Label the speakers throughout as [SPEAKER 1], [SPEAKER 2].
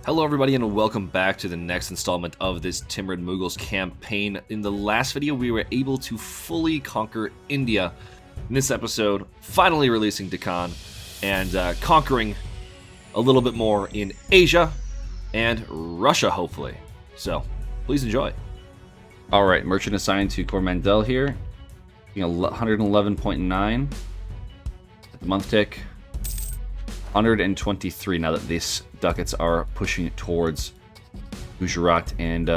[SPEAKER 1] Hello everybody and welcome back to the next installment of this Timurid Mughals campaign. In the last video we were able to fully conquer India. In this episode, finally releasing Deccan and conquering a little bit more in Asia and Russia hopefully. So, please enjoy.
[SPEAKER 2] Alright, merchant assigned to Coromandel here. 111.9 at the month tick. 123 now that these ducats are pushing towards Gujarat and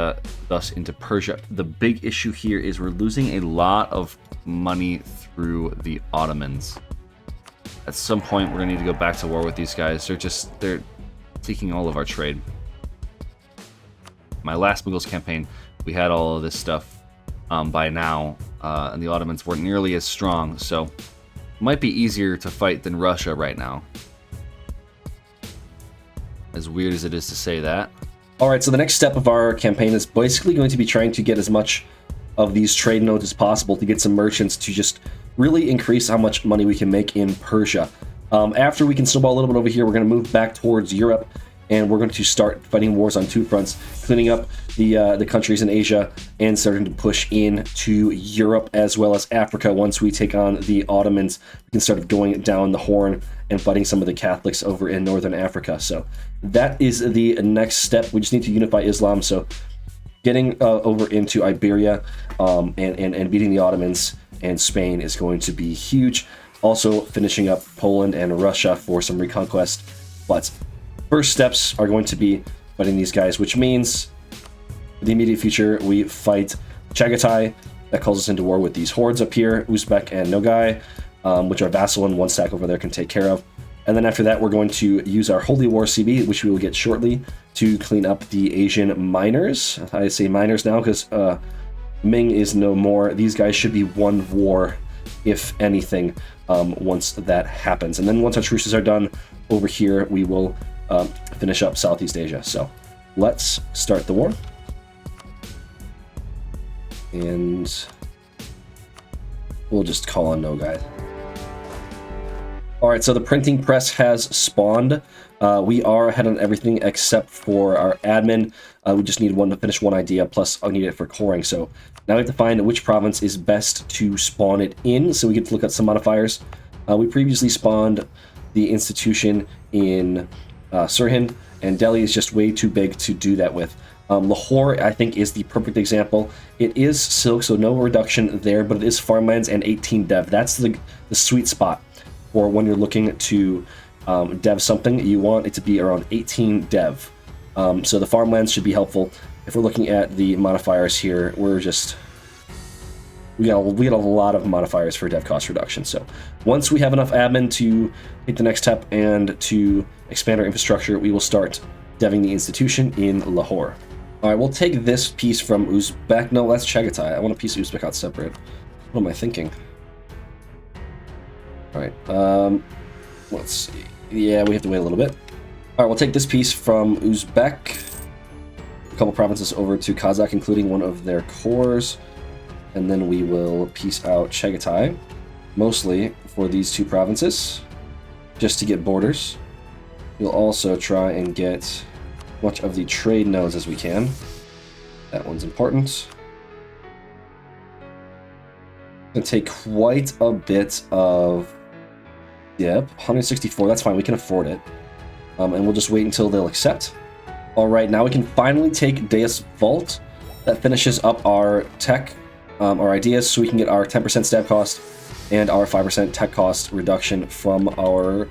[SPEAKER 2] thus into Persia. The big issue here is we're losing a lot of money through the Ottomans. At some point we're gonna need to go back to war with these guys. They're taking all of our trade. My last Mughals campaign, we had all of this stuff by now, and the Ottomans weren't nearly as strong, so it might be easier to fight than Russia right now. As weird as it is to say that.
[SPEAKER 3] Alright, so the next step of our campaign is basically going to be trying to get as much of these trade nodes as possible to get some merchants to just really increase how much money we can make in Persia. After we can snowball a little bit over here, we're going to move back towards Europe, and we're going to start fighting wars on two fronts, cleaning up the countries in Asia and starting to push into Europe as well as Africa. Once we take on the Ottomans, we can start going down the Horn and fighting some of the Catholics over in northern Africa. So that is the next step. We just need to unify Islam. So getting over into Iberia and beating the Ottomans and Spain is going to be huge. Also finishing up Poland and Russia for some reconquest. But first steps are going to be fighting these guys, which means in the immediate future we fight Chagatai. That calls us into war with these hordes up here, Uzbek and Nogai, which our vassal and one stack over there can take care of. And then after that, we're going to use our Holy War CB, which we will get shortly, to clean up the Asian miners. I say miners now because Ming is no more. These guys should be one war, if anything, once that happens. And then once our truces are done over here, we will finish up Southeast Asia. So let's start the war. And we'll just call on Nogai. Alright, so the printing press has spawned. We are ahead on everything except for our admin. We just need one to finish one idea, plus I'll need it for coring. So now we have to find which province is best to spawn it in, so we get to look at some modifiers. We previously spawned the institution in Sirhind, and Delhi is just way too big to do that with. Lahore, I think, is the perfect example. It is silk, so no reduction there, but it is farmlands and 18 dev. That's the sweet spot. Or when you're looking to dev something, you want it to be around 18 dev. So the farmlands should be helpful. If we're looking at the modifiers here, we got a lot of modifiers for dev cost reduction. So once we have enough admin to take the next step and to expand our infrastructure, we will start deving the institution in Lahore. All right, we'll take this piece from Uzbek. No, that's Chagatai. I want a piece of Uzbek out separate. What am I thinking? Alright, let's see. Yeah, we have to wait a little bit. Alright, we'll take this piece from Uzbek, a couple provinces over to Kazakh, including one of their cores, and then we will piece out Chagatai, mostly for these two provinces, just to get borders. We'll also try and get as much of the trade nodes as we can. That one's important. Gonna take quite a bit of... Yep, 164, that's fine, we can afford it. And we'll just wait until they'll accept. Alright, now we can finally take Deus Vault. That finishes up our tech, our ideas, so we can get our 10% stab cost and our 5% tech cost reduction from our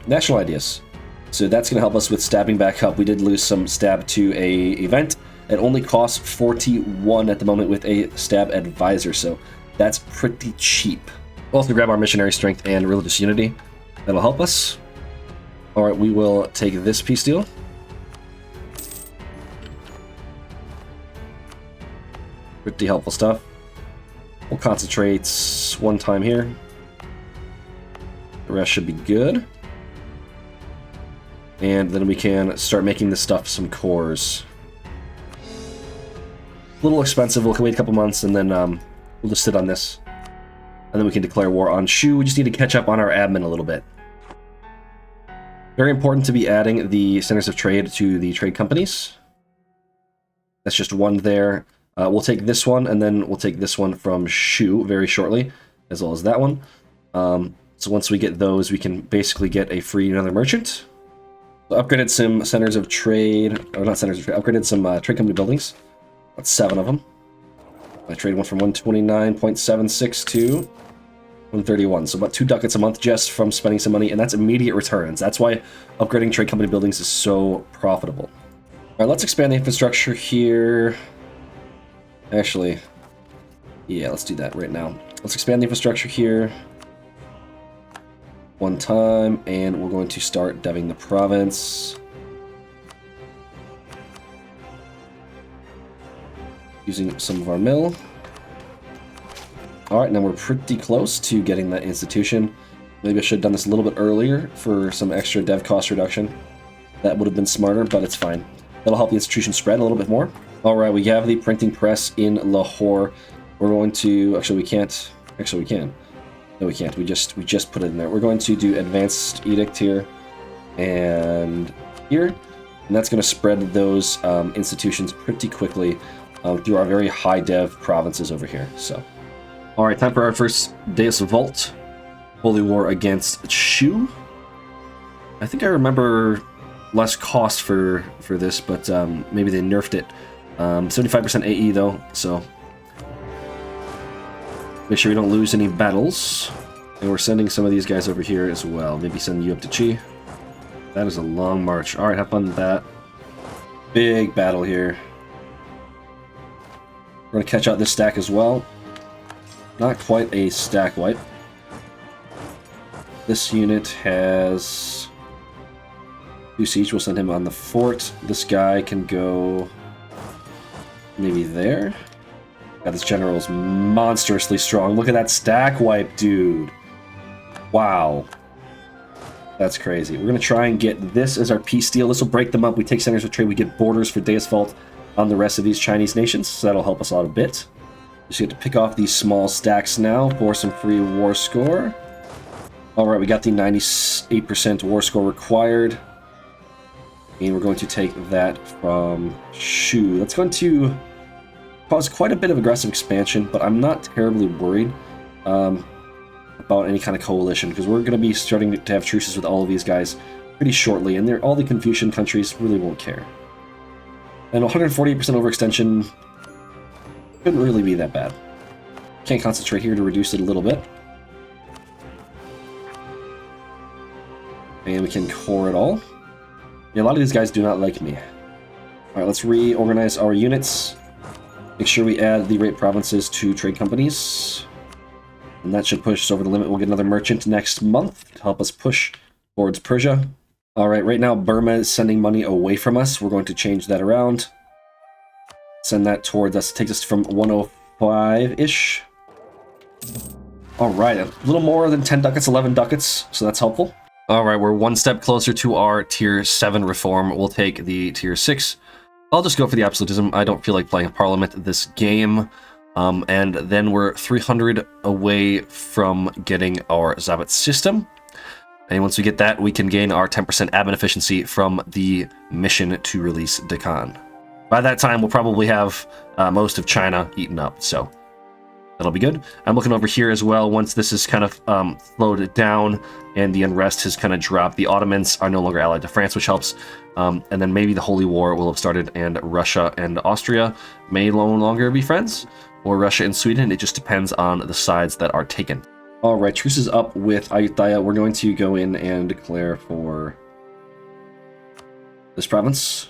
[SPEAKER 3] national ideas. So that's going to help us with stabbing back up. We did lose some stab to a event. It only costs 41 at the moment with a stab advisor, so that's pretty cheap. We'll also grab our missionary strength and religious unity. That'll help us. Alright, we will take this peace deal. Pretty helpful stuff. We'll concentrate one time here. The rest should be good. And then we can start making this stuff some cores. A little expensive, we'll wait a couple months and then we'll just sit on this. And then we can declare war on Shu. We just need to catch up on our admin a little bit. Very important to be adding the centers of trade to the trade companies. That's just one there. We'll take this one, and then we'll take this one from Shu very shortly, as well as that one. So once we get those, we can basically get a free another merchant. So upgraded some centers of trade, or not centers of trade, upgraded some trade company buildings. That's 7 of them. I traded one from 129.76 to 131. So about 2 ducats a month just from spending some money, and that's immediate returns. That's why upgrading trade company buildings is so profitable. All right, let's expand the infrastructure here. Actually, yeah, let's do that right now. Let's expand the infrastructure here. One time, and we're going to start deving the province. Using some of our mill. Alright, now we're pretty close to getting that institution. Maybe I should have done this a little bit earlier for some extra dev cost reduction. That would have been smarter, but it's fine. That'll help the institution spread a little bit more. Alright, we have the printing press in Lahore. We're going to... Actually, we can't. Actually, we can. No, we can't. We just put it in there. We're going to do advanced edict here and here, and that's going to spread those institutions pretty quickly through our very high dev provinces over here. So, all right, time for our first Deus Vault, Holy War against Shu. I think I remember less cost for this, but maybe they nerfed it. 75% AE though, so. Make sure we don't lose any battles. And we're sending some of these guys over here as well. Maybe send you up to Chi. That is a long march. Alright, have fun with that. Big battle here. We're going to catch out this stack as well. Not quite a stack wipe. This unit has 2 siege. We'll send him on the fort. This guy can go maybe there. God, this general is monstrously strong. Look at that stack wipe, dude. Wow. That's crazy. We're going to try and get this as our peace deal. This will break them up. We take centers of trade. We get borders for Deus Vault on the rest of these Chinese nations. So that'll help us out a bit. Just get to pick off these small stacks now for some free war score. Alright, we got the 98% war score required. And we're going to take that from Shu. That's going to cause quite a bit of aggressive expansion, but I'm not terribly worried about any kind of coalition, because we're going to be starting to have truces with all of these guys pretty shortly, and all the Confucian countries really won't care. And 148% overextension couldn't really be that bad. Can't concentrate here to reduce it a little bit. And we can core it all. Yeah, a lot of these guys do not like me. Alright, let's reorganize our units. Make sure we add the right provinces to trade companies. And that should push us over the limit. We'll get another merchant next month to help us push towards Persia. Alright, right now Burma is sending money away from us. We're going to change that around. Send that towards us. Takes us from 105-ish. Alright, a little more than 10 ducats, 11 ducats, so that's helpful. Alright, we're one step closer to our Tier 7 reform. We'll take the Tier 6. I'll just go for the Absolutism. I don't feel like playing a Parliament this game. And then we're 300 away from getting our Zabbat system. And once we get that, we can gain our 10% admin efficiency from the mission to release Deccan. By that time, we'll probably have most of China eaten up, so that'll be good. I'm looking over here as well. Once this is kind of slowed down and the unrest has kind of dropped, the Ottomans are no longer allied to France, which helps. And then maybe the Holy War will have started and Russia and Austria may no longer be friends, or Russia and Sweden. It just depends on the sides that are taken. All right, truce is up with Ayutthaya. We're going to go in and declare for this province.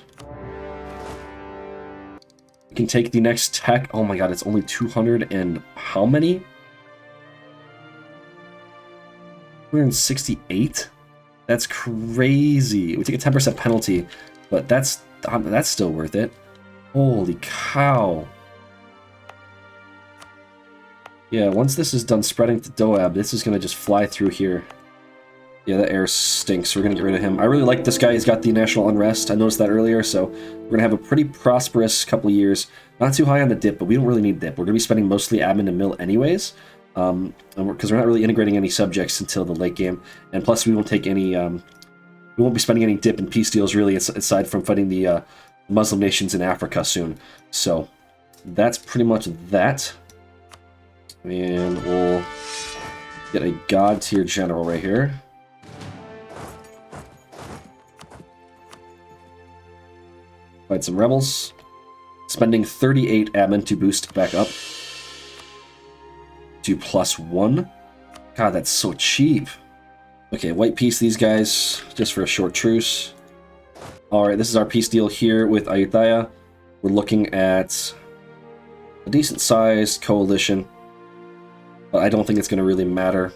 [SPEAKER 3] We can take the next tech. Oh my god, it's only 200 and how many? 268? That's crazy. We take a 10% penalty, but that's still worth it. Holy cow. Yeah, once this is done spreading to Doab, this is going to just fly through here. Yeah, that air stinks. We're going to get rid of him. I really like this guy. He's got the national unrest. I noticed that earlier, so we're going to have a pretty prosperous couple of years. Not too high on the dip, but we don't really need dip. We're going to be spending mostly admin and mill anyways, because we're not really integrating any subjects until the late game. And plus, we won't take any we won't be spending any dip in peace deals really, aside from fighting the Muslim nations in Africa soon. So that's pretty much that. And we'll get a god tier general right here. Fight some rebels. Spending 38 admin to boost back up to +1. God, that's so cheap. Okay, white peace these guys, just for a short truce. Alright, this is our peace deal here with Ayutthaya. We're looking at a decent-sized coalition, but I don't think it's going to really matter.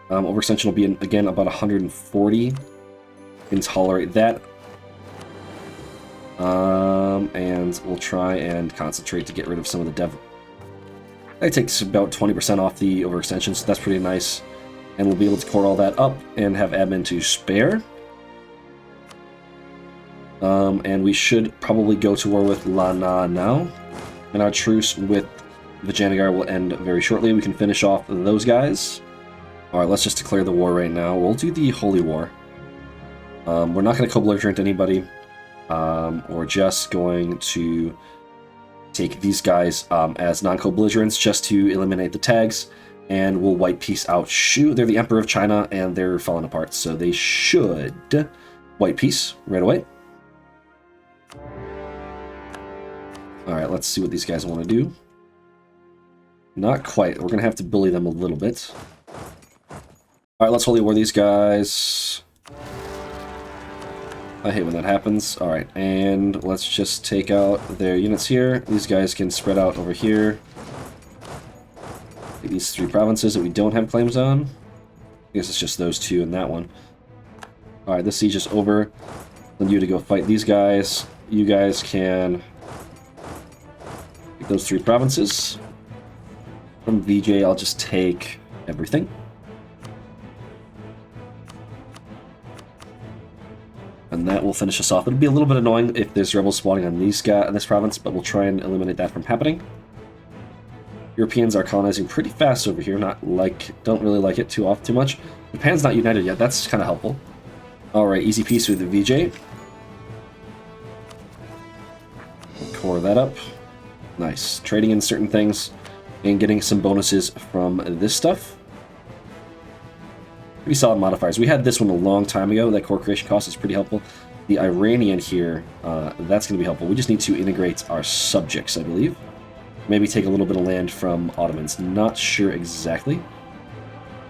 [SPEAKER 3] Overextension will be, again, about 140. We can tolerate that. And we'll try and concentrate to get rid of some of the dev. That takes about 20% off the overextension, so that's pretty nice. And we'll be able to core all that up and have admin to spare. And we should probably go to war with Lana now. And our truce with Vijayanagar will end very shortly. We can finish off those guys. Alright, let's just declare the war right now. We'll do the Holy War. We're not going to co-belligerent anybody. We're just going to take these guys as non-co-belligerents just to eliminate the tags, and we'll white peace out. Shoot, they're the Emperor of China, and they're falling apart, so they should white peace right away. Alright, let's see what these guys want to do. Not quite. We're going to have to bully them a little bit. Alright, let's holy war these guys. I hate when that happens. Alright, and let's just take out their units here. These guys can spread out over here. These 3 provinces that we don't have claims on. I guess it's just those 2 and that one. Alright, this siege is over. Then you to go fight these guys. You guys can take those 3 provinces. From VJ, I'll just take everything. And that will finish us off. It'll be a little bit annoying if there's rebels spawning on these this province, but we'll try and eliminate that from happening. Europeans are colonizing pretty fast over here. Don't really like it too much. Japan's not united yet. That's kind of helpful. All right, easy peace with the VJ. Core that up. Nice. Trading in certain things and getting some bonuses from this stuff. Pretty solid modifiers. We had this one a long time ago. That core creation cost is pretty helpful. The Iranian here, that's going to be helpful. We just need to integrate our subjects, I believe. Maybe take a little bit of land from Ottomans. Not sure exactly.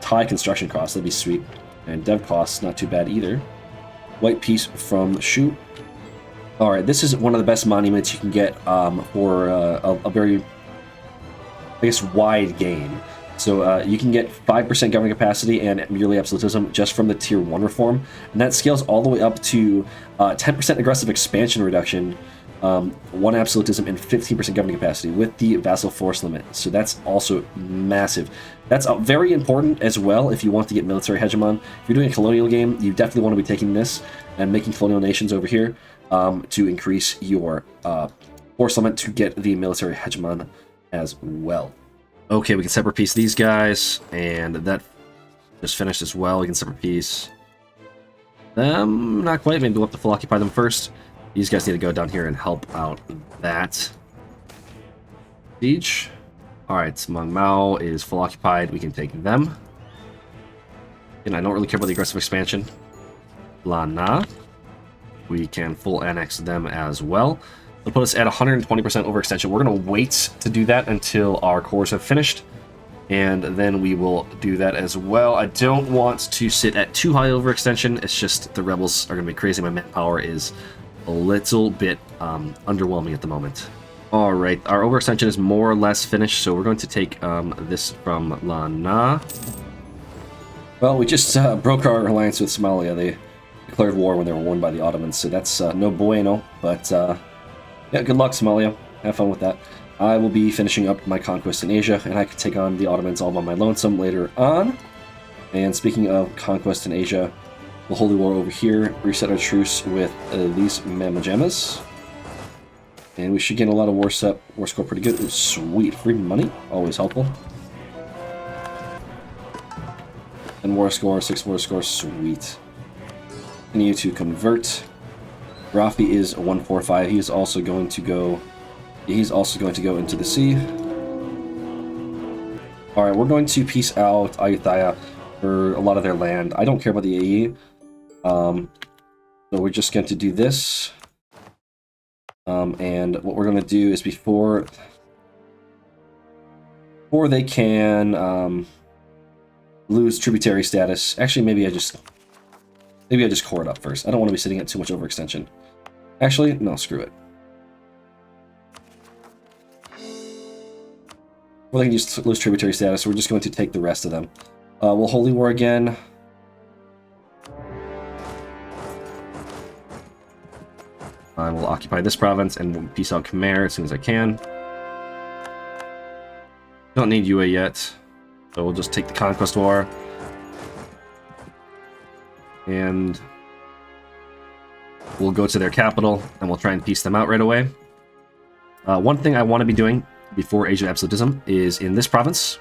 [SPEAKER 3] Thai construction costs, that'd be sweet. And dev costs, not too bad either. White peace from Shu. Alright, this is one of the best monuments you can get for a very, I guess, wide game. So you can get 5% governing capacity and merely absolutism just from the Tier 1 reform, and that scales all the way up to 10% aggressive expansion reduction, 1 absolutism, and 15% governing capacity with the vassal force limit. So that's also massive. That's very important as well if you want to get military hegemon. If you're doing a colonial game, you definitely want to be taking this and making colonial nations over here to increase your force limit to get the military hegemon as well. Okay, we can separate piece these guys, and that just finished as well. We can separate piece them, not quite. Maybe we'll have to full occupy them first. These guys need to go down here and help out that siege. Alright, Meng Mao is full occupied. We can take them. And I don't really care about the aggressive expansion. Lana. We can full annex them as well. It'll put us at 120% overextension. We're going to wait to do that until our cores have finished, and then we will do that as well. I don't want to sit at too high overextension. It's just the rebels are going to be crazy. My manpower is a little bit underwhelming at the moment. All right, our overextension is more or less finished, so we're going to take this from Lana. Well, we just broke our alliance with Somalia. They declared war when they were won by the Ottomans, so that's no bueno, but... yeah, good luck, Somalia. Have fun with that. I will be finishing up my conquest in Asia, and I can take on the Ottomans all by my lonesome later on. And speaking of conquest in Asia, the Holy War over here, reset our truce with these Mamajamas. And we should gain a lot of war score pretty good. Ooh, sweet. Free money, always helpful. And war score, 6 war score, sweet. Continue to convert. Rafi is a 145. He is also going to go. He's also going to go into the sea. All right, we're going to peace out Ayutthaya for a lot of their land. I don't care about the AE. So we're just going to do this. And what we're going to do is before they can lose tributary status. Actually, maybe I just core it up first. I don't want to be sitting at too much overextension. Actually, no, screw it. Well, they can just lose tributary status. We're just going to take the rest of them. We'll Holy War again. I will occupy this province and we'll peace out Khmer as soon as I can. Don't need UA yet, so we'll just take the Conquest War. And we'll go to their capital and we'll try and peace them out right away. One thing I want to be doing before Asian Absolutism is in this province.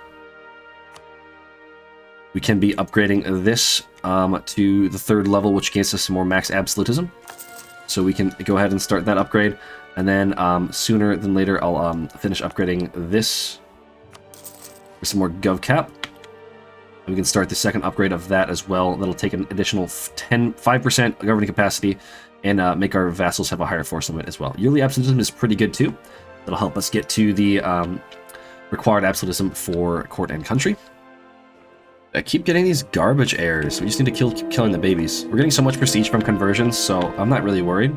[SPEAKER 3] We can be upgrading this to the 3rd level, which gains us some more max Absolutism. So we can go ahead and start that upgrade. And then sooner than later, I'll finish upgrading this for some more Gov Cap. And we can start the 2nd upgrade of that as well. That'll take an additional 5% governing capacity and make our vassals have a higher force limit as well. Yearly Absolutism is pretty good too. That'll help us get to the required Absolutism for court and country. I keep getting these garbage errors. We just need to keep killing the babies. We're getting so much prestige from conversions, so I'm not really worried.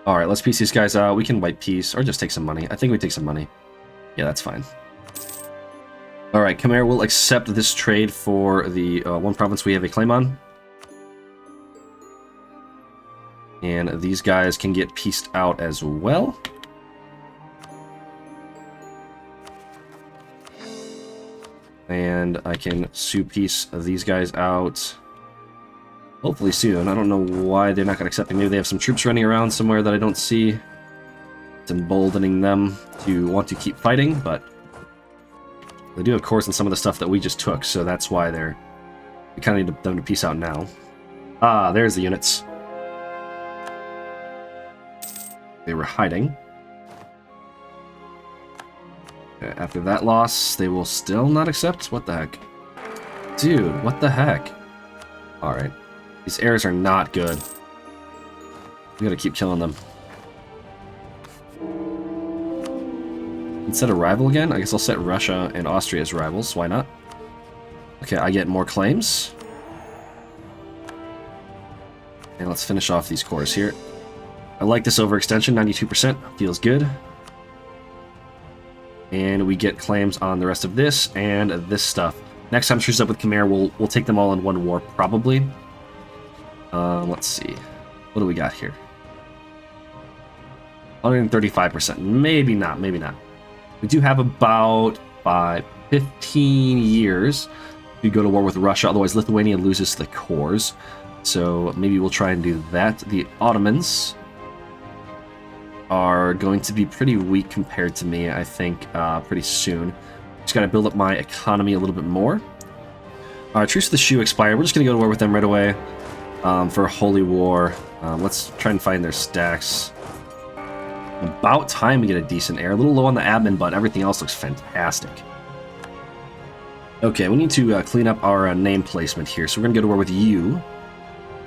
[SPEAKER 3] Alright, let's piece these guys out. We can white peace, or just take some money. I think we take some money. Yeah, that's fine. Alright, Khmer will accept this trade for the one province we have a claim on. And these guys can get pieced out as well. And I can sue-piece these guys out hopefully soon. I don't know why they're not going to accept me. Maybe they have some troops running around somewhere that I don't see. It's emboldening them to want to keep fighting, but they do have cores in some of the stuff that we just took, so that's why we kind of need them to peace out now. Ah, there's the units. They were hiding. After that loss, they will still not accept? What the heck? Dude, what the heck? Alright. These errors are not good. We gotta keep killing them. Instead of rival again, I guess I'll set Russia and Austria as rivals. Why not? Okay, I get more claims. And let's finish off these cores here. I like this overextension, 92%. Feels good. And we get claims on the rest of this and this stuff. Next time she's up with Khmer, we'll take them all in one war, probably. Let's see. What do we got here? 135%. Maybe not, maybe not. We do have about 15 years to go to war with Russia, otherwise Lithuania loses the cores. So maybe we'll try and do that. The Ottomans are going to be pretty weak compared to me, I think, pretty soon. Just gotta build up my economy a little bit more. Alright, Truce of the Shoe expired. We're just gonna go to war with them right away for a Holy War. Let's try and find their stacks. About time we get a decent heir. A little low on the admin, but everything else looks fantastic. Okay, we need to clean up our name placement here. So we're gonna go to war with you.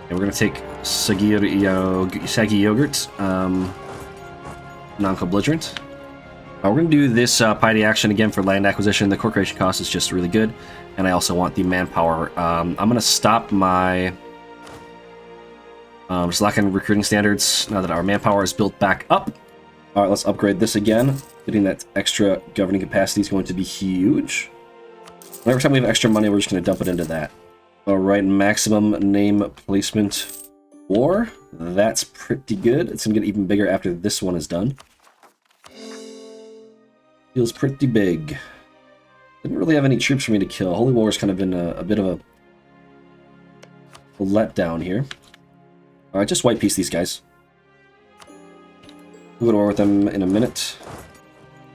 [SPEAKER 3] And we're gonna take Sagi Yogurt. Non-belligerent. We're going to do this piety action again for land acquisition. The core creation cost is just really good, and I also want the manpower. I'm going to stop my slack on recruiting standards now that our manpower is built back up. All right, let's upgrade this again. Getting that extra governing capacity is going to be huge. Every time we have extra money, we're just going to dump it into that. All right, maximum name placement war. That's pretty good. It's going to get even bigger after this one is done. Feels pretty big. Didn't really have any troops for me to kill. Holy War's kind of been a bit of a letdown here. Alright, just white piece these guys. We'll go to war with them in a minute.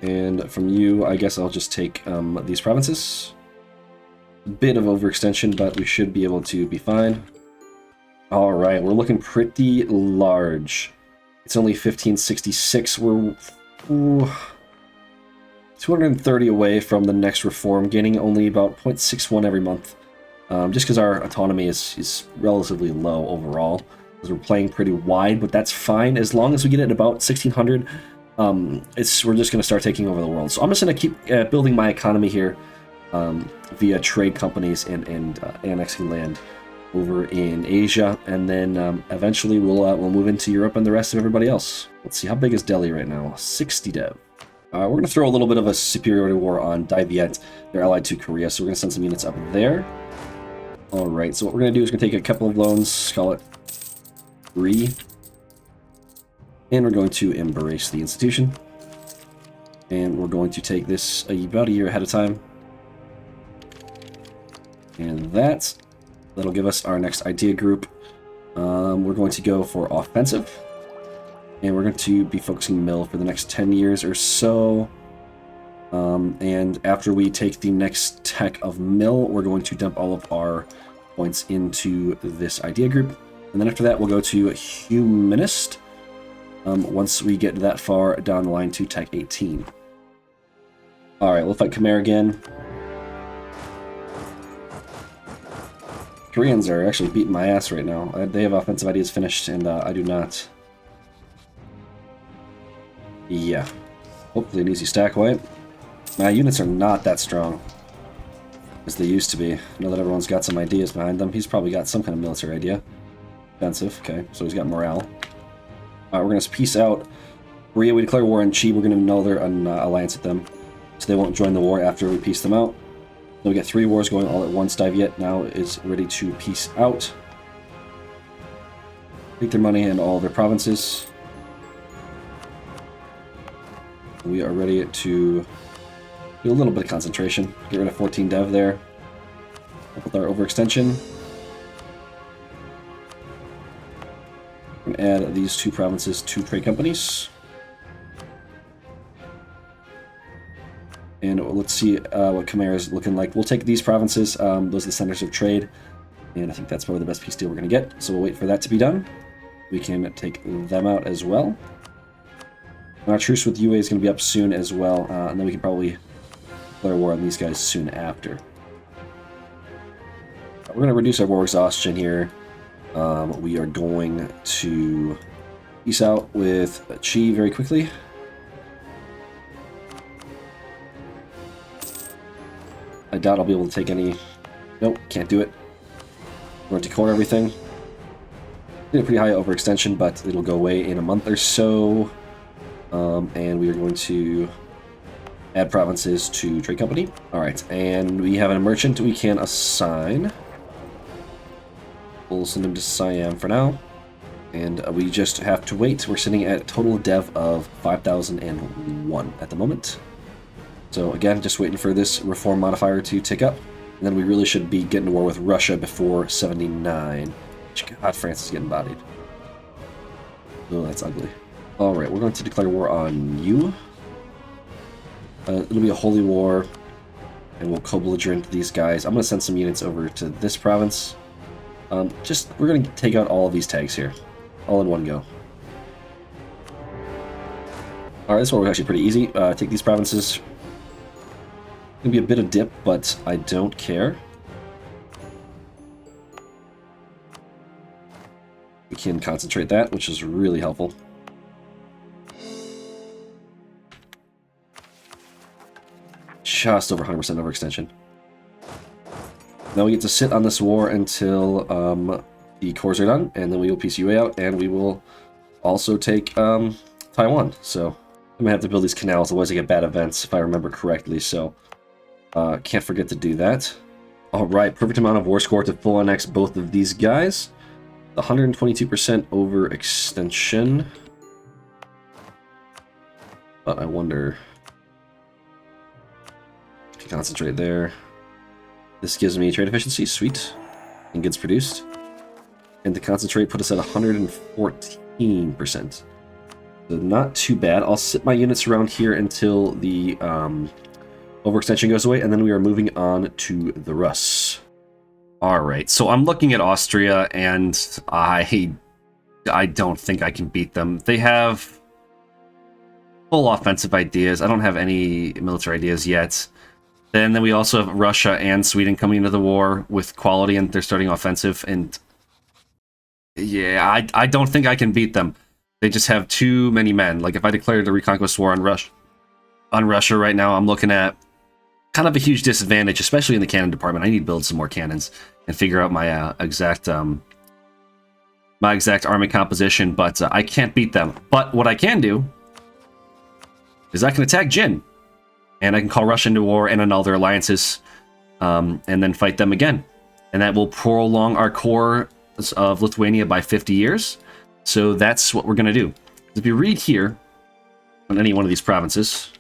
[SPEAKER 3] And from you, I guess I'll just take these provinces. A bit of overextension, but we should be able to be fine. All right, we're looking pretty large. It's only 1566. We're 230 away from the next reform, gaining only about 0.61 every month. Just because our autonomy is relatively low overall, because we're playing pretty wide, but that's fine as long as we get it at about 1600. We're just going to start taking over the world. So I'm just going to keep building my economy here via trade companies and annexing land over in Asia, and then eventually we'll move into Europe and the rest of everybody else. Let's see, how big is Delhi right now? 60 dev. We're going to throw a little bit of a superiority war on Dai Viet. They're allied to Korea, so we're going to send some units up there. All right, so what we're going to do is we're going to take a couple of loans, call it 3, and we're going to embrace the institution. And we're going to take this about a year ahead of time. And that'll give us our next idea group. We're going to go for offensive. And we're going to be focusing mill for the next 10 years or so. And after we take the next tech of mill, we're going to dump all of our points into this idea group. And then after that, we'll go to humanist. Once we get that far down the line to tech 18. All right, we'll fight Khmer again. Koreans are actually beating my ass right now. They have offensive ideas finished, and I do not. Yeah. Hopefully an easy stack wipe. My units are not that strong as they used to be. I know that everyone's got some ideas behind them. He's probably got some kind of military idea. Offensive, okay, so he's got morale. Alright, we're going to peace out Korea. We declare war on Chi. We're going to annul their alliance with them, so they won't join the war after we peace them out. So we get 3 wars going all at once. Dai Viet now is ready to peace out. Take their money and all their provinces. We are ready to do a little bit of concentration. Get rid of 14 dev there. With our overextension. And add these 2 provinces to trade companies. And let's see what Khmer is looking like. We'll take these provinces. Those are the centers of trade. And I think that's probably the best peace deal we're going to get. So we'll wait for that to be done. We can take them out as well. And our truce with UA is going to be up soon as well. And then we can probably declare war on these guys soon after. We're going to reduce our war exhaustion here. We are going to peace out with Chi very quickly. I doubt I'll be able to take any... Nope, can't do it. We're going to core everything. Did a pretty high overextension, but it'll go away in a month or so. And we are going to add provinces to trade company. Alright, and we have a merchant we can assign. We'll send him to Siam for now. And we just have to wait. We're sitting at a total dev of 5,001 at the moment. So again, just waiting for this reform modifier to tick up. And then we really should be getting to war with Russia before 79. God, France is getting bodied. Oh, that's ugly. Alright, we're going to declare war on you. It'll be a holy war. And we'll co-belligerent these guys. I'm going to send some units over to this province. We're going to take out all of these tags here. All in one go. Alright, this one was actually pretty easy. Take these provinces. Gonna be a bit of dip, but I don't care. We can concentrate that, which is really helpful. Just over 100% overextension. Now we get to sit on this war until the cores are done, and then we will peace UA out, and we will also take Taiwan. So I'm gonna have to build these canals, otherwise I get bad events, if I remember correctly. So can't forget to do that. Alright, perfect amount of war score to full annex both of these guys. 122% overextension. But I wonder... Concentrate there. This gives me trade efficiency, sweet. And goods produced. And the concentrate put us at 114%. So not too bad. I'll sit my units around here until the overextension goes away, and then we are moving on to the Rus. All right, so I'm looking at Austria, and I don't think I can beat them. They have full offensive ideas. I don't have any military ideas yet. And then we also have Russia and Sweden coming into the war with quality, and they're starting offensive. And yeah, I don't think I can beat them. They just have too many men. Like if I declared a reconquest war on Russia right now, I'm looking at kind of a huge disadvantage, especially in the cannon department. I need to build some more cannons and figure out my exact army composition, but I can't beat them. But what I can do is I can attack Jin, and I can call Russia into war and annul their alliances, and then fight them again. And that will prolong our core of Lithuania by 50 years. So that's what we're going to do. If you read here on any one of these provinces,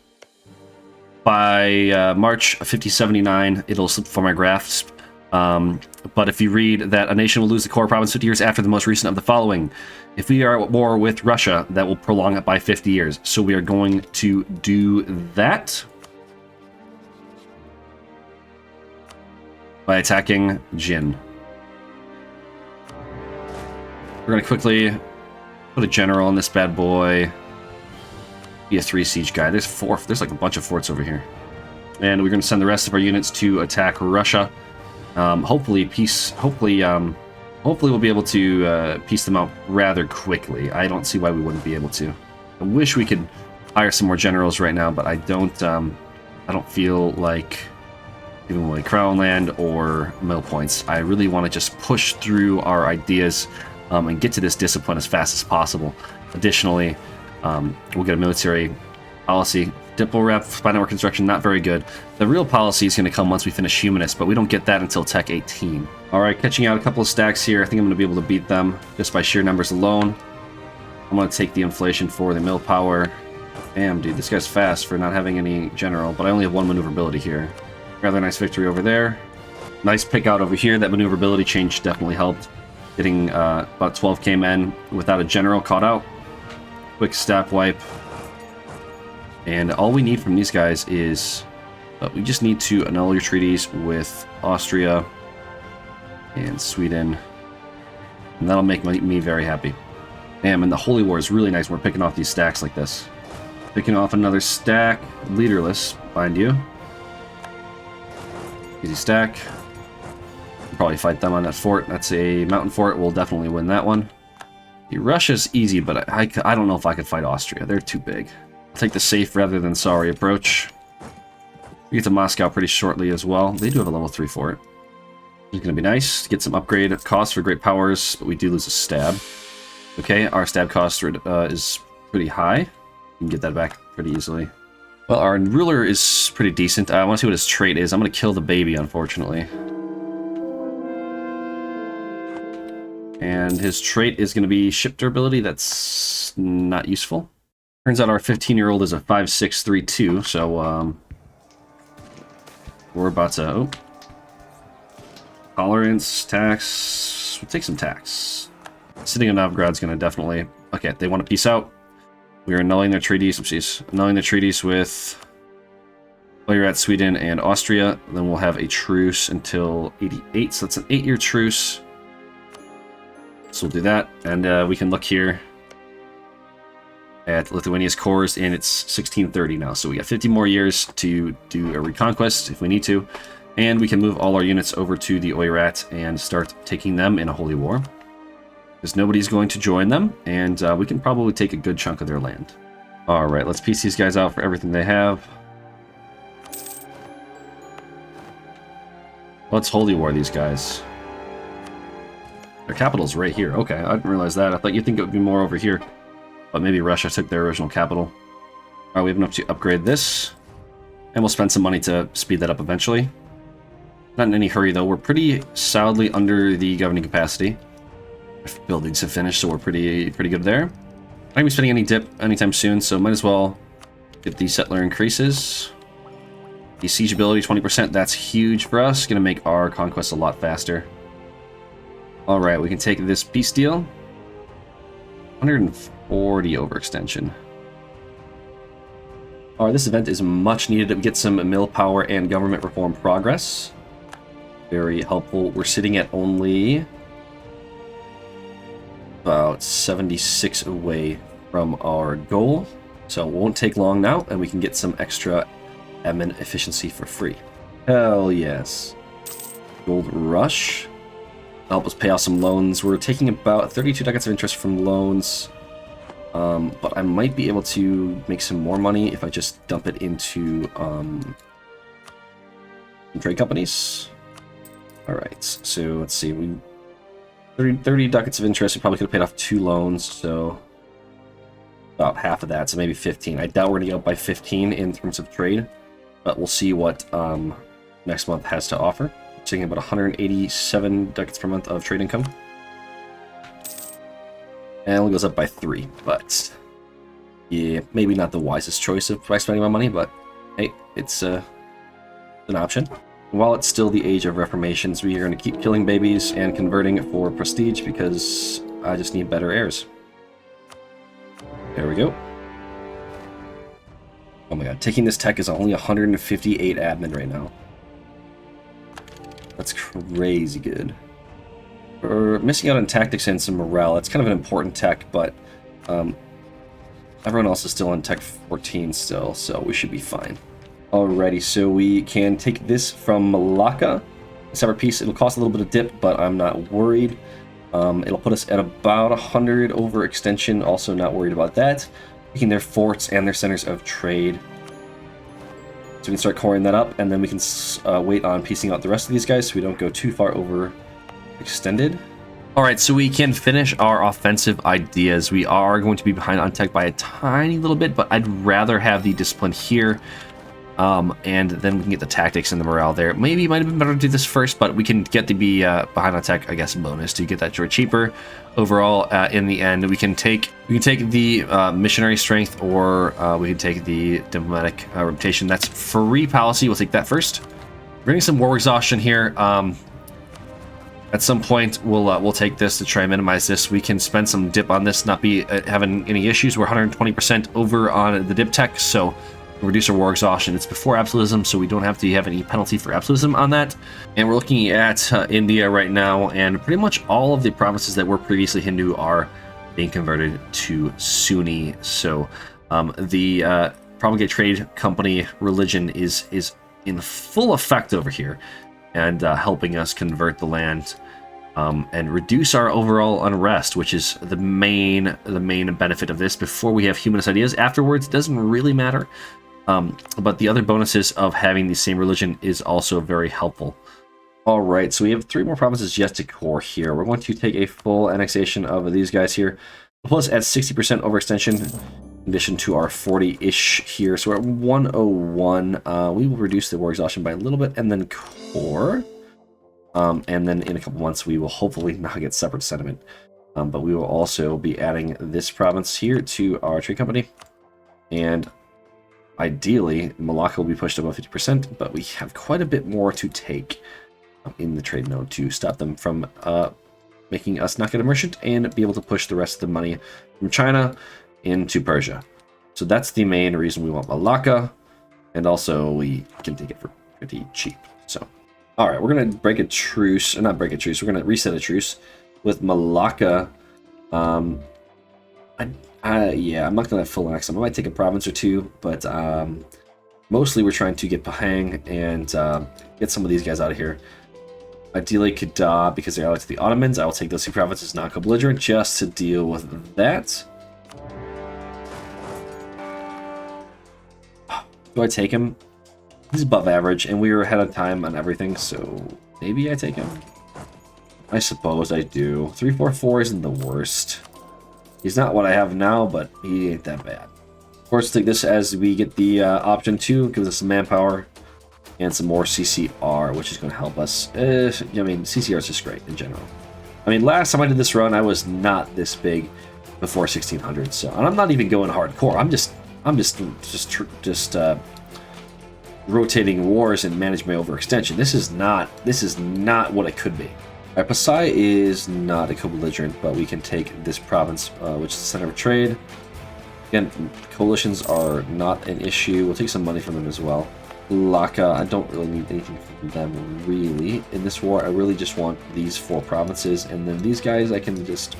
[SPEAKER 3] by March 5079, it'll slip from my grasp. But if you read that a nation will lose the core province 50 years after the most recent of the following, if we are at war with Russia, that will prolong it by 50 years. So we are going to do that by attacking Jin. We're going to quickly put a general on this bad boy. Be a 3 siege guy. There's like a bunch of forts over here. And we're going to send the rest of our units to attack Russia. Hopefully we'll be able to piece them out rather quickly. I don't see why we wouldn't be able to. I wish we could hire some more generals right now, but I don't feel like giving away crown land or mill points. I really want to just push through our ideas and get to this discipline as fast as possible. Additionally, we'll get a military policy. Diplo rep, spy network construction, not very good. The real policy is going to come once we finish humanist, but we don't get that until Tech 18. Alright, catching out a couple of stacks here. I think I'm going to be able to beat them just by sheer numbers alone. I'm going to take the inflation for the mill power. Damn, dude, this guy's fast for not having any general, but I only have 1 maneuverability here. Rather nice victory over there. Nice pick out over here. That maneuverability change definitely helped. Getting about 12k men without a general caught out. Quick stat wipe. And all we need from these guys is we just need to annul your treaties with Austria and Sweden, and that'll make me very happy. Damn, and the Holy War is really nice when we're picking off these stacks like this. Picking off another stack, leaderless, mind you. Easy stack. We'll probably fight them on that fort. That's a mountain fort. We'll definitely win that one. Russia's easy, but I don't know if I could fight Austria. They're too big. I'll take the safe rather than sorry approach. We get to Moscow pretty shortly as well. They do have a level 3 fort. It's going to be nice to get some upgrade costs for great powers, but we do lose a stab. Okay, our stab cost is pretty high. You can get that back pretty easily. Well, our ruler is pretty decent. I want to see what his trait is. I'm going to kill the baby, unfortunately. And his trait is going to be ship durability. That's not useful. Turns out our 15-year-old is a 5632, so we're about to... Oh. Tolerance, tax... We'll take some tax. Sitting in Novgorod's going to definitely... Okay, they want to peace out. We are annulling their treaties. Oopsies. Annulling their treaties with... Well, you're at Sweden and Austria. Then we'll have a truce until 88, so that's an 8-year truce. So we'll do that, and we can look here at Lithuania's cores, and it's 1630 now. So we got 50 more years to do a reconquest if we need to, and we can move all our units over to the Oirat and start taking them in a holy war. Because nobody's going to join them, and we can probably take a good chunk of their land. Alright, let's piece these guys out for everything they have. Let's holy war these guys. Their capital's right here. Okay, I didn't realize that. I thought you'd think it would be more over here. But maybe Russia took their original capital. Alright, we have enough to upgrade this. And we'll spend some money to speed that up eventually. Not in any hurry, though. We're pretty solidly under the governing capacity. Buildings have finished, so we're pretty good there. I'm not going to be spending any dip anytime soon, so might as well get the settler increases. The siege ability, 20%. That's huge for us. Going to make our conquest a lot faster. Alright, we can take this peace deal. 140 overextension. Alright, this event is much needed to get some mill power and government reform progress. Very helpful. We're sitting at only about 76 away from our goal, so it won't take long now, and we can get some extra admin efficiency for free. Hell yes. Gold rush. Help us pay off some loans. We're taking about 32 ducats of interest from loans, but I might be able to make some more money if I just dump it into trade companies. All right, so let's see. We 30 ducats of interest. We probably could have paid off 2 loans, so about half of that, so maybe 15. I doubt we're gonna get up by 15 in terms of trade, but we'll see what next month has to offer. Taking about 187 ducats per month of trade income. And it only goes up by 3, but yeah, maybe not the wisest choice of spending my money, but hey, it's an option. While it's still the age of reformations, we are going to keep killing babies and converting for prestige because I just need better heirs. There we go. Oh my god, taking this tech is only 158 admin right now. That's crazy good. We're missing out on tactics and some morale. It's kind of an important tech, but everyone else is still on tech 14 still, so we should be fine. Alrighty, so we can take this from Malacca. A separate piece. It'll cost a little bit of dip, but I'm not worried. It'll put us at about 100 over extension. Also not worried about that. Taking their forts and their centers of trade. So we can start coring that up, and then we can wait on piecing out the rest of these guys so we don't go too far over extended. Alright, so we can finish our offensive ideas. We are going to be behind on tech by a tiny little bit, but I'd rather have the discipline here. And then we can get the tactics and the morale there. Maybe it might have been better to do this first, but we can get the behind on tech, I guess, bonus to get that cheaper. Overall, in the end, we can take the missionary strength, or we can take the diplomatic reputation. That's free policy. We'll take that first. We're getting some war exhaustion here. At some point, we'll take this to try and minimize this. We can spend some dip on this, not be having any issues. We're 120% over on the dip tech, so reduce our war exhaustion. It's before absolutism, so we don't have to have any penalty for absolutism on that. And we're looking at India right now, and pretty much all of the provinces that were previously Hindu are being converted to Sunni. So the Propagate Trade Company religion is in full effect over here, and helping us convert the land and reduce our overall unrest, which is the main benefit of this. Before we have humanist ideas, afterwards it doesn't really matter. But the other bonuses of having the same religion is also very helpful. All right, so we have 3 more provinces yet to core here. We're going to take a full annexation of these guys here. Plus at 60% overextension, in addition to our 40-ish here. So we're at 101. We will reduce the war exhaustion by a little bit and then core. And then in a couple months, we will hopefully now get separate sentiment. But we will also be adding this province here to our trade company. And ideally, Malacca will be pushed above 50%, but we have quite a bit more to take in the trade node to stop them from making us not get a merchant and be able to push the rest of the money from China into Persia. So that's the main reason we want Malacca, and also we can take it for pretty cheap. So, all right, we're going to break a truce, or not break a truce, we're going to reset a truce with Malacca. Yeah, I'm not going to full annex them. I might take a province or 2, but mostly we're trying to get Pahang and get some of these guys out of here. Ideally, Kedah, because they're allied to the Ottomans. I will take those 2 provinces non-co-belligerent just to deal with that. Do I take him? He's above average, and we were ahead of time on everything, so maybe I take him? I suppose I do. 344 isn't the worst. He's not what I have now, but he ain't that bad. Of course, take this as we get the option 2. Gives us some manpower and some more CCR, which is going to help us. I mean, CCR is just great in general. I mean, last time I did this run, I was not this big before 1600, so, and I'm not even going hardcore. I'm just rotating wars and manage my overextension. This is not what it could be. Right, Pasai is not a co-belligerent, but we can take this province, which is the center of trade. Again, coalitions are not an issue. We'll take some money from them as well. Laka, I don't really need anything from them, really. In this war, I really just want these 4 provinces, and then these guys, I can just,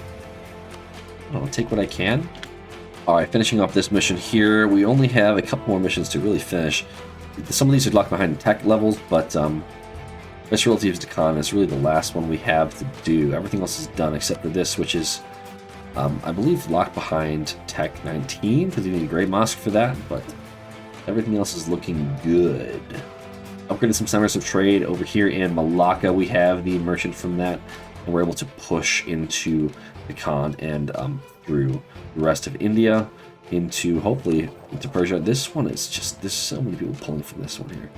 [SPEAKER 3] I don't know, take what I can. Alright, finishing up this mission here. We only have a couple more missions to really finish. Some of these are locked behind tech levels, but Special Relatives Deccan is really the last one we have to do. Everything else is done except for this, which is, I believe, locked behind Tech 19, because you need a Great Mosque for that, but everything else is looking good. Upgraded some centers of trade over here in Malacca. We have the merchant from that, and we're able to push into Deccan and through the rest of India into, hopefully, into Persia. This one is just, there's so many people pulling from this one here.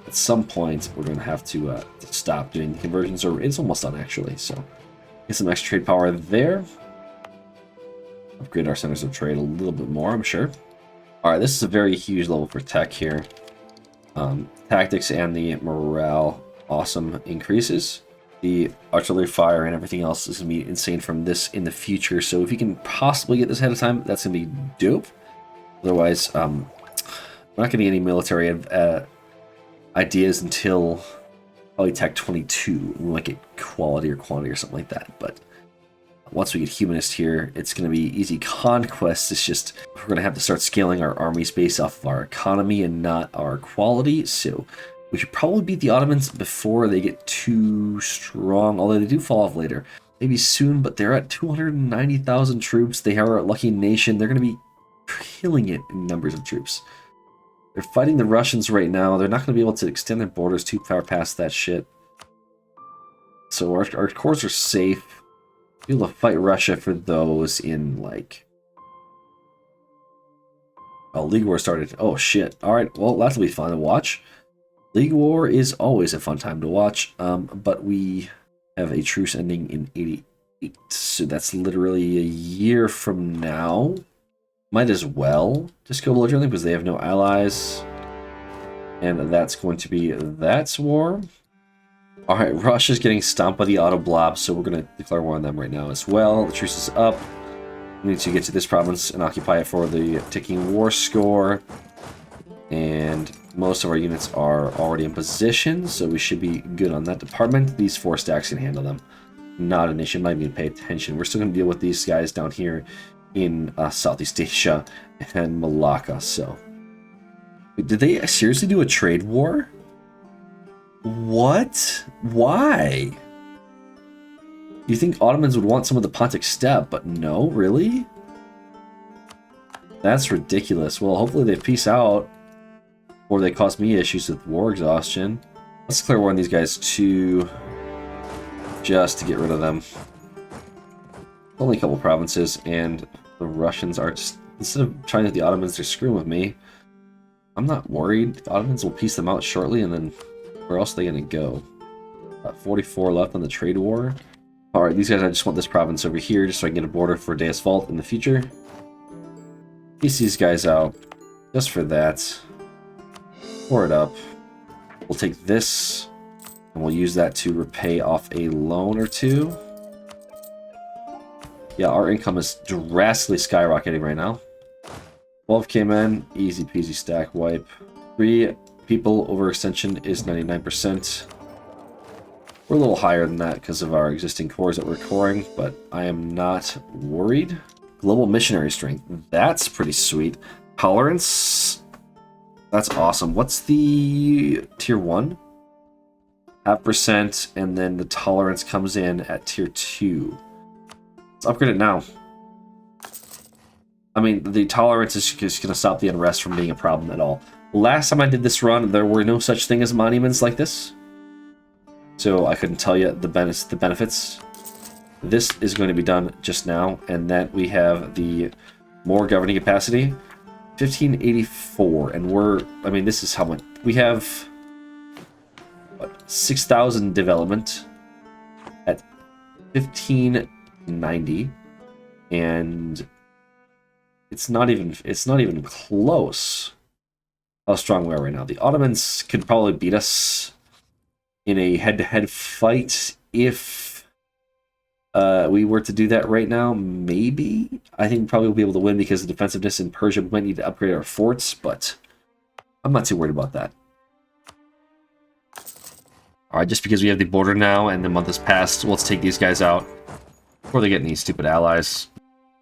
[SPEAKER 3] At some point, we're going to have to stop doing the conversions, or it's almost done actually, so get some extra trade power there. Upgrade our centers of trade a little bit more, I'm sure. Alright, this is a very huge level for tech here. Tactics and the morale, awesome increases. The artillery fire and everything else is going to be insane from this in the future, so if you can possibly get this ahead of time, that's going to be dope. Otherwise, we're not getting any military ideas until probably Tech 22. We might get quality or quantity or something like that, but once we get humanist here, it's going to be easy conquest. It's just we're going to have to start scaling our armies based off of our economy and not our quality. So we should probably beat the Ottomans before they get too strong, although they do fall off later. Maybe soon, but they're at 290,000 troops. They are a lucky nation. They're going to be killing it in numbers of troops. They're fighting the Russians right now. They're not going to be able to extend their borders too far past that shit. So our cores are safe. Be able to fight Russia for those in, like... Oh, League War started. Oh, shit. Alright, well, that'll be fun to watch. League War is always a fun time to watch, but we have a truce ending in 88. So that's literally a year from now. Might as well just go belligerently because they have no allies. And that's going to be that's war. Alright, Russia's getting stomped by the auto blob, so we're going to declare war on them right now as well. The truce is up. We need to get to this province and occupy it for the ticking war score. And most of our units are already in position, so we should be good on that department. These 4 stacks can handle them. Not an issue, might even pay attention. We're still going to deal with these guys down here in Southeast Asia and Malacca, so... Did they seriously do a trade war? What? Why? You think Ottomans would want some of the Pontic steppe, but no, really? That's ridiculous. Well, hopefully they peace out, or they cause me issues with war exhaustion. Let's declare war on these guys too, just to get rid of them. Only a couple provinces, and the Russians are just, instead of trying to get the Ottomans, they're screwing with me. I'm not worried. The Ottomans will piece them out shortly, and then where else are they going to go? 44 left on the trade war. Alright, these guys, I just want this province over here, just so I can get a border for Deus Vult in the future. Piece these guys out, just for that. Pour it up. We'll take this, and we'll use that to repay off a loan or two. Yeah, our income is drastically skyrocketing right now. 12k men, easy peasy stack wipe. 3 people overextension is 99%. We're a little higher than that because of our existing cores that we're coring, but I am not worried. Global missionary strength, that's pretty sweet. Tolerance, that's awesome. What's the tier 1? 0.5%, and then the tolerance comes in at tier 2. Let's upgrade it now. I mean, the tolerance is just going to stop the unrest from being a problem at all. Last time I did this run, there were no such thing as monuments like this. So I couldn't tell you the benefits. This is going to be done just now, and then we have the more governing capacity. 1584, and we're, I mean, this is how much, we have, what, 6,000 development at 1590, and it's not even close how strong we are right now. The Ottomans could probably beat us in a head-to-head fight if we were to do that right now. Maybe. I think probably we'll be able to win because of defensiveness in Persia. We might need to upgrade our forts, but I'm not too worried about that. Alright, just because we have the border now and the month has passed, let's take these guys out before they get any stupid allies.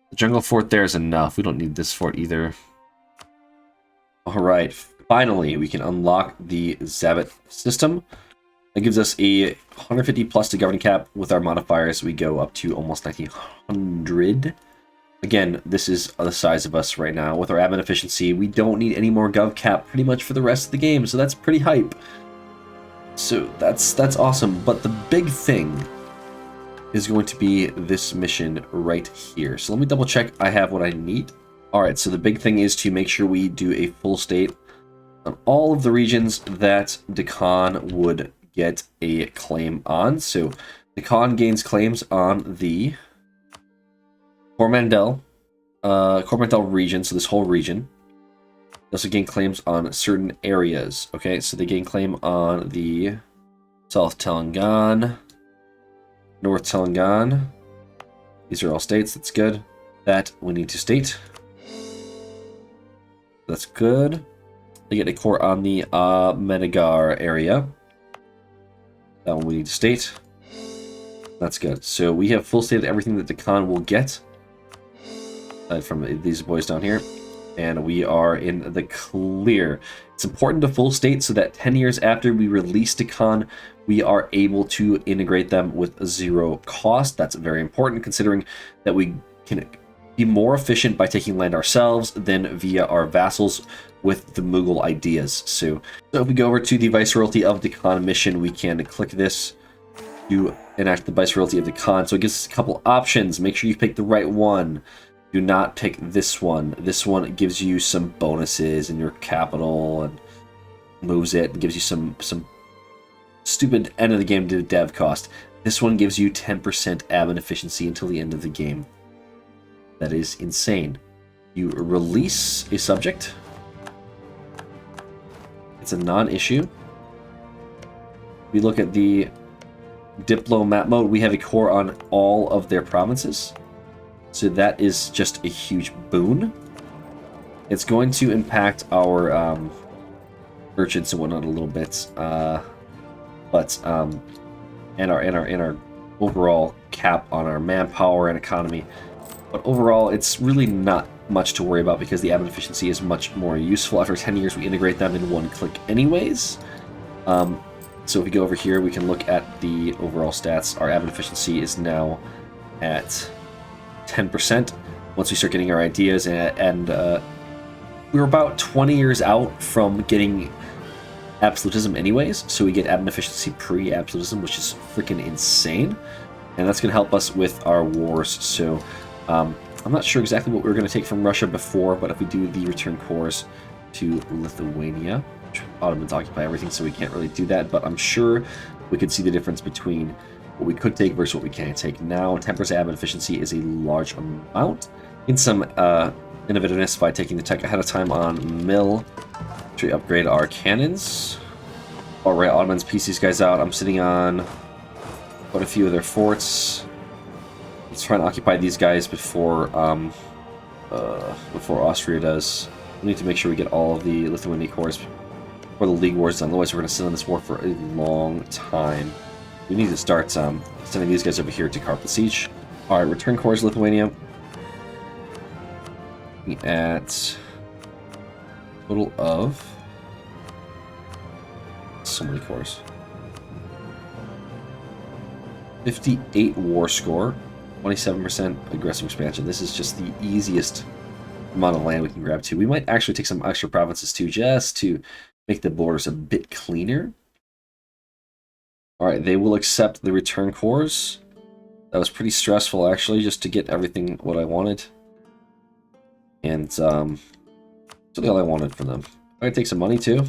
[SPEAKER 3] The jungle fort there is enough. We don't need this fort either. Alright, finally we can unlock the Zabit system. That gives us a 150 plus to governing cap. With our modifiers, we go up to almost 1900. Again, this is the size of us right now. With our admin efficiency, we don't need any more gov cap pretty much for the rest of the game, so that's pretty hype. So that's awesome. But the big thing is going to be this mission right here. So let me double check I have what I need. Alright, so the big thing is to make sure we do a full state on all of the regions that Deccan would get a claim on. So Deccan gains claims on the Coromandel region, so this whole region. They also gain claims on certain areas. Okay, so they gain claim on the South Telangana, North Telangana. These are all states, that's good. That we need to state. That's good. They get a core on the Menagar area. That one we need to state. That's good. So we have full state of everything that Deccan will get. From these boys down here. And we are in the clear. It's important to full state so that 10 years after we release Deccan, we are able to integrate them with zero cost. That's very important considering that we can be more efficient by taking land ourselves than via our vassals with the Mughal ideas. So if we go over to the Viceroyalty of Deccan mission, we can click this to enact the Viceroyalty of Deccan. So it gives us a couple options. Make sure you pick the right one. Do not pick this one. This one gives you some bonuses in your capital and moves it and gives you some stupid end of the game to dev cost. This one gives you 10% admin efficiency until the end of the game. That is insane. You release a subject. It's a non-issue. We look at the diplomat mode. We have a core on all of their provinces. So that is just a huge boon. It's going to impact our merchants and whatnot a little bit, but and our overall cap on our manpower and economy. But overall, it's really not much to worry about because the admin efficiency is much more useful. After 10 years, we integrate them in one click anyways. So if we go over here, we can look at the overall stats. Our admin efficiency is now at 10% once we start getting our ideas, and we're about 20 years out from getting Absolutism anyways, so we get admin efficiency pre-Absolutism, which is freaking insane, and that's going to help us with our wars. So I'm not sure exactly what we were going to take from Russia before, but if we do the return cores to Lithuania, Ottomans occupy everything, so we can't really do that, but I'm sure we could see the difference between what we could take versus what we can't take. Now, 10% admin efficiency is a large amount. In some innovativeness by taking the tech ahead of time on mill to upgrade our cannons. Alright, Ottomans piece these guys out. I'm sitting on quite a few of their forts. Let's try and occupy these guys before Austria does. We need to make sure we get all of the Lithuanian cores before the League War is done. Otherwise, we're going to sit on this war for a long time. We need to start sending these guys over here to carp the siege. Alright, return cores Lithuania. At total of so many cores. 58 war score, 27% aggressive expansion. This is just the easiest amount of land we can grab to. We might actually take some extra provinces too, just to make the borders a bit cleaner. Alright, they will accept the return cores. That was pretty stressful, actually, just to get everything what I wanted. And, that's really all I wanted from them. I could take some money, too.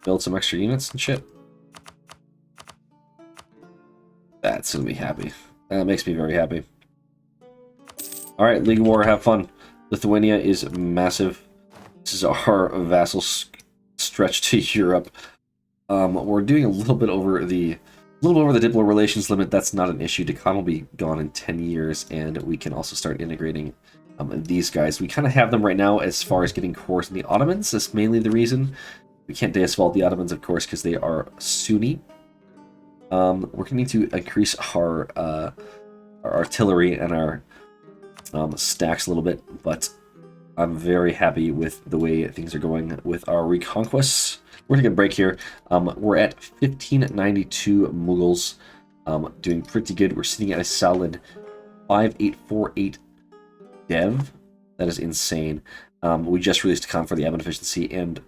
[SPEAKER 3] Build some extra units and shit. That's gonna be happy. That makes me very happy. Alright, League of War, have fun. Lithuania is massive. This is our vassal stretch to Europe. We're doing a little bit over the diplo relations limit. That's not an issue. Deccan will be gone in 10 years, and we can also start integrating these guys. We kind of have them right now as far as getting cores in the Ottomans. That's mainly the reason. We can't deisfault the Ottomans, of course, because they are Sunni. We're going to need to increase our artillery and our stacks a little bit, but I'm very happy with the way things are going with our reconquests. We're taking a break here. We're at 1592 Mughals, doing pretty good. We're sitting at a solid 5848 dev. That is insane. We just released a con for the admin efficiency, and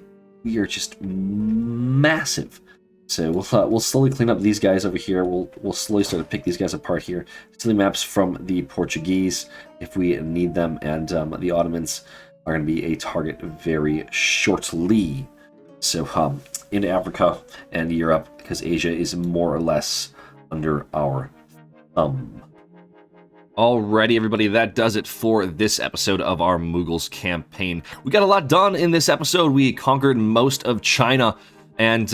[SPEAKER 3] we are just massive. So we'll slowly clean up these guys over here. We'll slowly start to pick these guys apart here. Stealing maps from the Portuguese if we need them, and the Ottomans are going to be a target very shortly. So into Africa and Europe, because Asia is more or less under our thumb.
[SPEAKER 1] Alrighty, everybody, that does it for this episode of our Mughals campaign. We got a lot done in this episode. We conquered most of China, and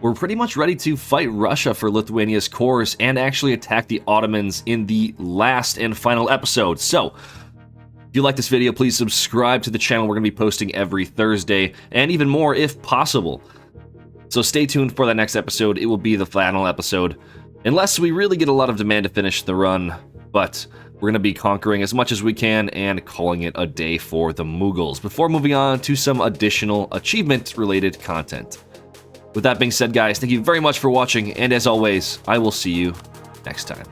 [SPEAKER 1] we're pretty much ready to fight Russia for Lithuania's cores and actually attack the Ottomans in the last and final episode. So, if you like this video, please subscribe to the channel. We're going to be posting every Thursday, and even more if possible. So stay tuned for that next episode. It will be the final episode, unless we really get a lot of demand to finish the run. But we're going to be conquering as much as we can and calling it a day for the Mughals before moving on to some additional achievement-related content. With that being said, guys, thank you very much for watching, and as always, I will see you next time.